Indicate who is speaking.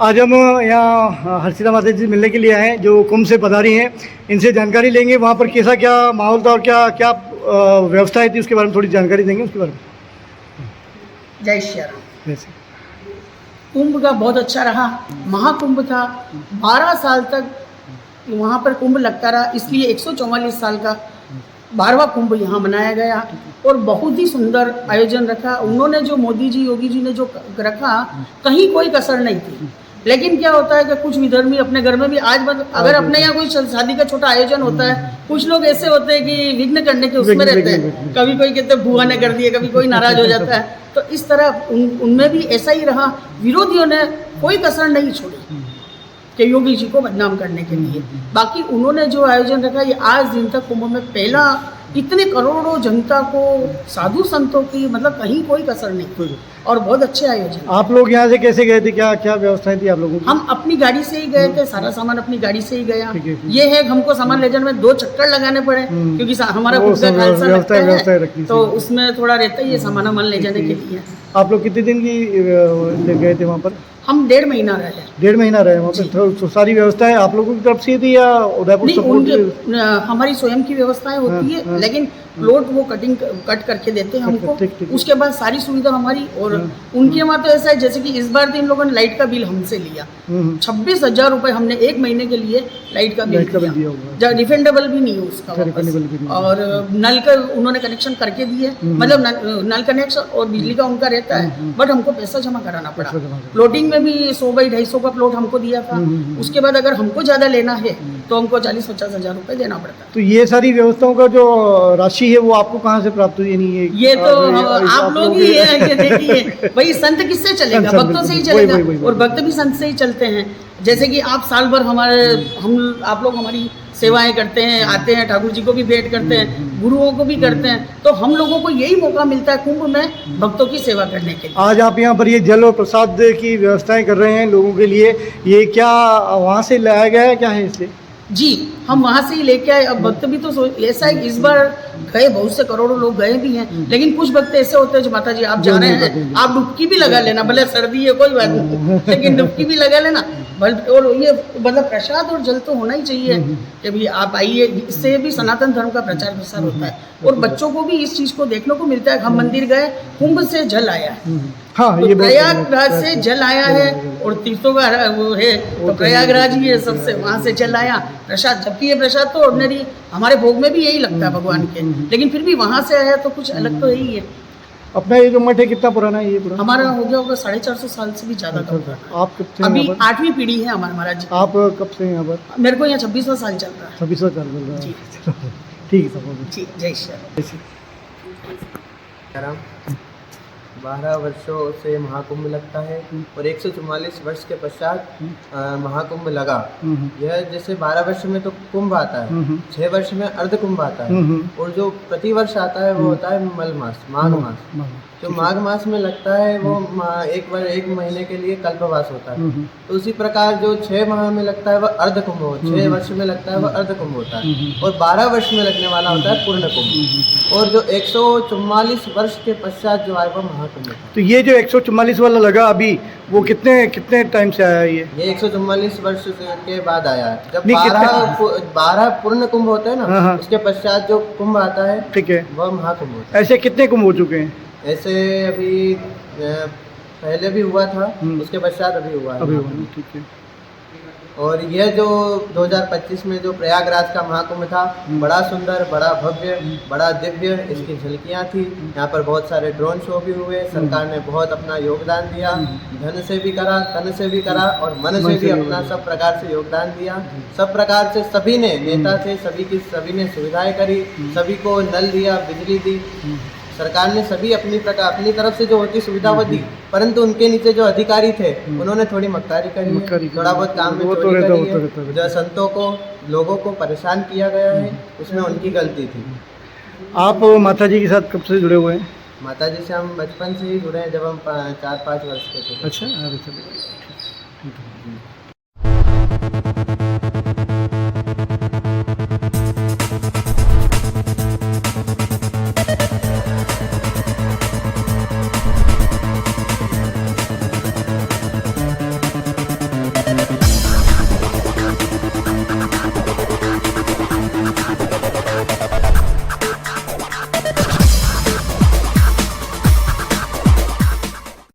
Speaker 1: आज हम यहाँ हर्षिता माता जी मिलने के लिए आए हैं जो कुंभ से पधारी हैं। इनसे जानकारी लेंगे वहाँ पर कैसा क्या माहौल था और क्या क्या व्यवस्थाएं थी, उसके बारे में थोड़ी जानकारी देंगे उसके बारे में।
Speaker 2: जय श्री राम।
Speaker 1: जैसे
Speaker 2: कुंभ का बहुत अच्छा रहा, महाकुंभ था। 12 साल तक वहाँ पर कुंभ लगता रहा, इसलिए 144 साल का 12वां कुंभ यहाँ मनाया गया और बहुत ही सुंदर आयोजन रखा। उन्होंने जो मोदी जी योगी जी ने जो रखा, कहीं कोई कसर नहीं थी। लेकिन क्या होता है कि कुछ विधर्मी अपने घर में भी आज अगर अपने यहाँ कोई शादी का छोटा आयोजन होता है, कुछ लोग ऐसे होते हैं कि विघ्न करने के उसमें रहते हैं। कभी कोई कहते हैं बुआ ने कर दिए, कभी कोई नाराज हो जाता है। तो इस तरह उनमें भी ऐसा ही रहा। विरोधियों ने कोई कसर नहीं छोड़ी कि योगी जी को बदनाम करने के लिए। बाकी उन्होंने जो आयोजन रखा, ये आज दिन तक कुंभ में पहला, इतने करोड़ों जनता को, साधु संतों की, मतलब कहीं कोई कसर नहीं और बहुत अच्छे आयोजन।
Speaker 1: आप लोग यहाँ से कैसे गए थे, क्या क्या व्यवस्थाएं थी आप लोगों की?
Speaker 2: हम अपनी गाड़ी से ही गए थे, सारा सामान अपनी गाड़ी से ही गया।
Speaker 1: ठीक है।
Speaker 2: ये है हमको सामान ले जाने में 2 चक्कर लगाने पड़े क्योंकि हमारा खुद का खालसा लगता है, तो उसमें थोड़ा रहता ही है सामान वामान ले जाने के लिए।
Speaker 1: आप लोग कितने दिन की गए थे वहाँ पर?
Speaker 2: हम 1.5 महीना रहे।
Speaker 1: 1.5 महीना रहे वहाँ पर। तो सारी व्यवस्थाएं आप लोगों की तरफ से थी या उदयपुर सपोर्ट?
Speaker 2: हमारी स्वयं की व्यवस्थाएं होती है, लेकिन प्लॉट वो कट करके देते हैं हमको। उसके बाद सारी सुविधा हमारी। और उनके वहाँ तो ऐसा है जैसे कि इस बार तो इन लोगों ने लाइट का बिल हमसे लिया 26,000 रुपए। हमने 1 महीने के लिए लाइट का बिल दिया, रिफंडेबल भी नहीं है उसका। और नल का उन्होंने कनेक्शन करके दिए, मतलब नल कनेक्शन और बिजली का उनका रहता है, बट हमको पैसा जमा कराना पड़ा। प्लॉटिंग में भी 100 बाई 250 का प्लॉट हमको दिया था। उसके बाद अगर हमको ज़्यादा लेना है तो हमको 40-50 हज़ार रुपए देना पड़ता है।
Speaker 1: तो ये सारी व्यवस्थाओं का जो राशि है वो आपको कहाँ से प्राप्त हुई? नहीं है
Speaker 2: ये तो आप लोग ही है कि देखिए भाई, संत किससे चलेगा? भक्तों से ही चलेगा। और भक्त भी संत से ही चलते हैं। जैसे कि आप साल भर आप लोग हमारी सेवाएं करते हैं, आते हैं, ठाकुर जी को भी भेंट करते हैं, गुरुओं को भी करते हैं, तो हम लोगों को यही मौका मिलता है कुंभ में भक्तों की सेवा करने के लिए।
Speaker 1: आज आप यहाँ पर ये जल और प्रसाद की व्यवस्थाएं कर रहे हैं लोगों के लिए, ये क्या वहाँ से लाया गया है, क्या है इससे?
Speaker 2: जी, हम वहाँ से ही लेके आए। अब भक्त भी तो ऐसा है, इस बार गए बहुत से करोड़ों लोग गए भी हैं, लेकिन कुछ भक्त ऐसे होते हैं जो माता जी आप जा रहे हैं, आप डुबकी भी लगा लेना, भले सर्दी है कोई बात नहीं, लेकिन डुबकी भी लगा लेना। और ये मतलब प्रसाद और जल तो होना ही चाहिए कि भाई आप आइए। इससे भी सनातन धर्म का प्रचार प्रसार होता है और बच्चों को भी इस चीज़ को देखने को मिलता है। हम मंदिर गए, कुंभ से जल आया है।
Speaker 1: हाँ,
Speaker 2: तो प्रयागराज से जल आया है और तीर्थों का वो है तो प्रयागराज ही है सबसे, वहाँ से जल आया। प्रसाद, जबकि ये प्रसाद तो ऑर्डिनरी हमारे भोग में भी यही लगता है भगवान के, लेकिन फिर भी वहाँ से आया तो कुछ अलग तो यही है।
Speaker 1: अपना ये जो मठ है कितना पुराना है? ये पुराना
Speaker 2: हमारा हो गया होगा 450 साल से भी ज़्यादा का।
Speaker 1: आप कब से?
Speaker 2: अभी 8वीं पीढ़ी है हमारे महाराज जी।
Speaker 1: आप कब से यहाँ पर?
Speaker 2: मेरे को यहाँ 26वां साल चल रहा है।
Speaker 1: 26वां साल चल रहा है। ठीक है सब
Speaker 2: जी, जय श्री
Speaker 3: राम। 12 वर्षों से महाकुंभ लगता है और 144 वर्ष के पश्चात महाकुंभ लगा। यह जैसे 12 वर्ष में तो कुंभ आता है, 6 वर्ष में अर्ध कुंभ आता है, और जो प्रति वर्ष आता है वो होता है मल मास, माघ मास। जो माघ मास में लगता है वो एक महीने के लिए कल्पवास होता है। तो उसी प्रकार जो 6 माह में लगता है वह अर्ध कुंभ होता है, 6 वर्ष में लगता है वह अर्ध कुंभ होता है, और 12 वर्ष में लगने वाला होता है पूर्ण कुंभ। और जो 144 वर्ष के पश्चात जो आए वह महाकुंभ।
Speaker 1: तो ये जो 144 वाला लगा अभी, वो कितने टाइम से आया? ये
Speaker 3: 144 वर्ष के बाद आया है। जब 12 पूर्ण कुंभ होते हैं ना, उसके पश्चात जो कुंभ आता है, ठीक है, वह महाकुंभ होता है।
Speaker 1: ऐसे कितने कुंभ हो चुके हैं?
Speaker 3: ऐसे अभी पहले भी हुआ था, उसके पश्चात अभी हुआ है।
Speaker 1: ठीक है।
Speaker 3: और यह जो 2025 में जो प्रयागराज का महाकुंभ था, बड़ा सुंदर, बड़ा भव्य, बड़ा दिव्य इसकी झलकियाँ थी। यहाँ पर बहुत सारे ड्रोन शो भी हुए। सरकार ने बहुत अपना योगदान दिया, धन से भी करा, तन से भी करा और मन से भी अपना सब प्रकार से योगदान दिया। सब प्रकार से सभी ने, नेता थे सभी ने सुविधाएं करी, सभी को नल दिया, बिजली दी। सरकार ने सभी अपनी तरफ से जो होती सुविधा वो दी, परंतु उनके नीचे जो अधिकारी थे उन्होंने थोड़ी मक्कारी करी, थोड़ा बहुत काम में चोरी करी है। जो संतों को, लोगों को परेशान किया गया है, उसमें उनकी गलती थी।
Speaker 1: आप माता जी के साथ कब से जुड़े हुए हैं?
Speaker 3: माता जी से हम बचपन से ही जुड़े हैं, जब हम 4-5 वर्ष के थे।
Speaker 1: अच्छा,